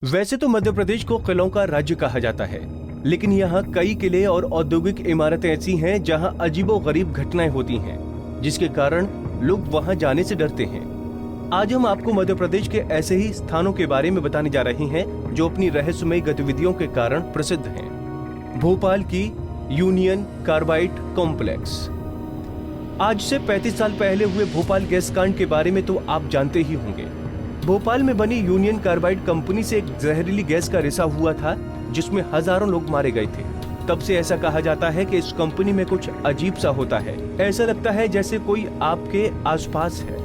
वैसे तो मध्य प्रदेश को किलों का राज्य कहा जाता है, लेकिन यहाँ कई किले और औद्योगिक इमारतें ऐसी हैं जहाँ अजीबोगरीब घटनाएं होती हैं, जिसके कारण लोग वहाँ जाने से डरते हैं। आज हम आपको मध्य प्रदेश के ऐसे ही स्थानों के बारे में बताने जा रहे हैं जो अपनी रहस्यमयी गतिविधियों के कारण प्रसिद्ध हैं। भोपाल की यूनियन कार्बाइड कॉम्प्लेक्स। आज से 35 साल पहले हुए भोपाल गैस कांड के बारे में तो आप जानते ही होंगे। भोपाल में बनी यूनियन कार्बाइड कंपनी से एक जहरीली गैस का रिसा हुआ था, जिसमें हजारों लोग मारे गए थे। तब से ऐसा कहा जाता है कि इस कंपनी में कुछ अजीब सा होता है। ऐसा लगता है जैसे कोई आपके आसपास है।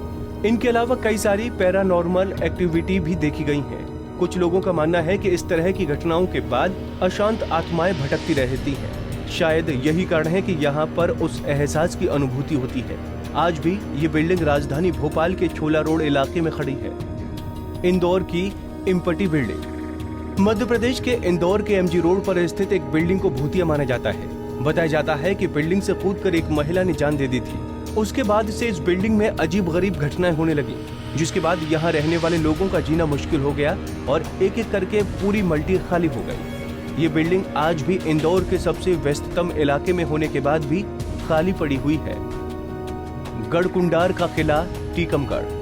इनके अलावा कई सारी पैरानॉर्मल एक्टिविटी भी देखी गई हैं। कुछ लोगों का मानना है कि इस तरह की घटनाओं के बाद अशांत आत्माएं भटकती रहती हैं। शायद यही कारण है कि यहाँ पर उस एहसास की अनुभूति होती है। आज भी ये बिल्डिंग राजधानी भोपाल के छोला रोड इलाके में खड़ी है। इंदौर की इम्पटी बिल्डिंग। मध्य प्रदेश के इंदौर के एमजी रोड पर स्थित एक बिल्डिंग को भूतिया माना जाता है। बताया जाता है कि बिल्डिंग से कूदकर एक महिला ने जान दे दी थी। उसके बाद से इस बिल्डिंग में अजीब गरीब घटनाएं होने लगी, जिसके बाद यहाँ रहने वाले लोगों का जीना मुश्किल हो गया और एक एक करके पूरी मल्टी खाली हो गई। ये बिल्डिंग आज भी इंदौर के सबसे व्यस्ततम इलाके में होने के बाद भी खाली पड़ी हुई है। गढ़कुंडार का किला टीकमगढ़।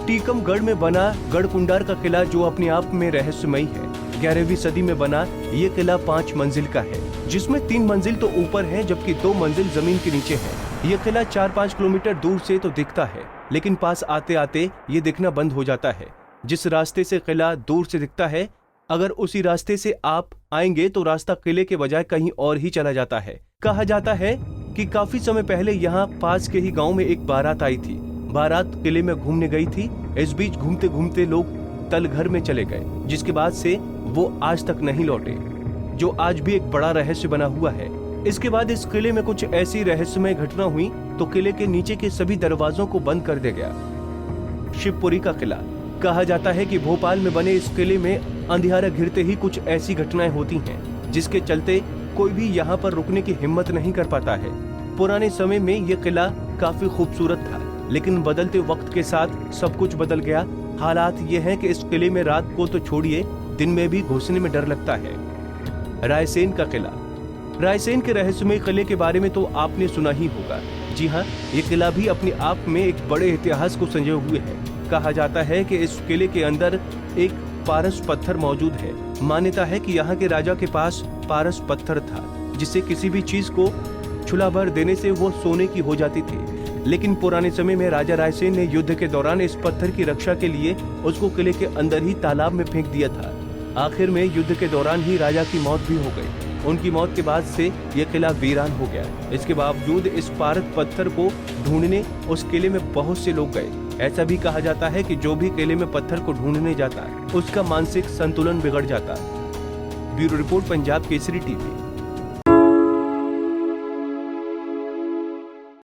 टीकमगढ़ में बना गढ़कुंडार का किला जो अपने आप में रहस्यमयी है। 11वीं सदी में बना ये किला 5 मंजिल का है, जिसमें 3 मंजिल तो ऊपर है जबकि 2 मंजिल जमीन के नीचे है। ये किला 4-5 किलोमीटर दूर से तो दिखता है, लेकिन पास आते आते ये दिखना बंद हो जाता है। जिस रास्ते से किला दूर से दिखता है, अगर उसी रास्ते से आप आएंगे तो रास्ता किले के बजाय कहीं और ही चला जाता है। कहा जाता है कि काफी समय पहले यहाँ पास के ही गाँव में एक बारात आई थी। बारात किले में घूमने गई थी। इस बीच घूमते घूमते लोग तल घर में चले गए, जिसके बाद से वो आज तक नहीं लौटे, जो आज भी एक बड़ा रहस्य बना हुआ है। इसके बाद इस किले में कुछ ऐसी रहस्यमय घटना हुई तो किले के नीचे के सभी दरवाजों को बंद कर दिया गया। शिवपुरी का किला। कहा जाता है कि भोपाल में बने इस किले में अंधियारा घिरते ही कुछ ऐसी घटनाएं होती हैं, जिसके चलते कोई भी यहाँ पर रुकने की हिम्मत नहीं कर पाता है। पुराने समय में यह किला काफी खूबसूरत था, लेकिन बदलते वक्त के साथ सब कुछ बदल गया। हालात ये हैं कि इस किले में रात को तो छोड़िए, दिन में भी घुसने में डर लगता है। रायसेन का किला। रायसेन के रहस्यमय किले के बारे में तो आपने सुना ही होगा। जी हाँ, ये किला भी अपने आप में एक बड़े इतिहास को संजोए हुए है। कहा जाता है कि इस किले के अंदर एक पारस पत्थर मौजूद है। मान्यता है कि यहाँ के राजा के पास पारस पत्थर था, जिससे किसी भी चीज को छुला भर देने से वो सोने की हो जाती थी। लेकिन पुराने समय में राजा रायसेन ने युद्ध के दौरान इस पत्थर की रक्षा के लिए उसको किले के अंदर ही तालाब में फेंक दिया था। आखिर में युद्ध के दौरान ही राजा की मौत भी हो गई। उनकी मौत के बाद से यह किला वीरान हो गया। इसके बावजूद इस पारस पत्थर को ढूंढने उस किले में बहुत से लोग गए। ऐसा भी कहा जाता है कि जो भी किले में पत्थर को ढूंढने जाता है, उसका मानसिक संतुलन बिगड़ जाता है। Bureau report, Punjab Kesari TV.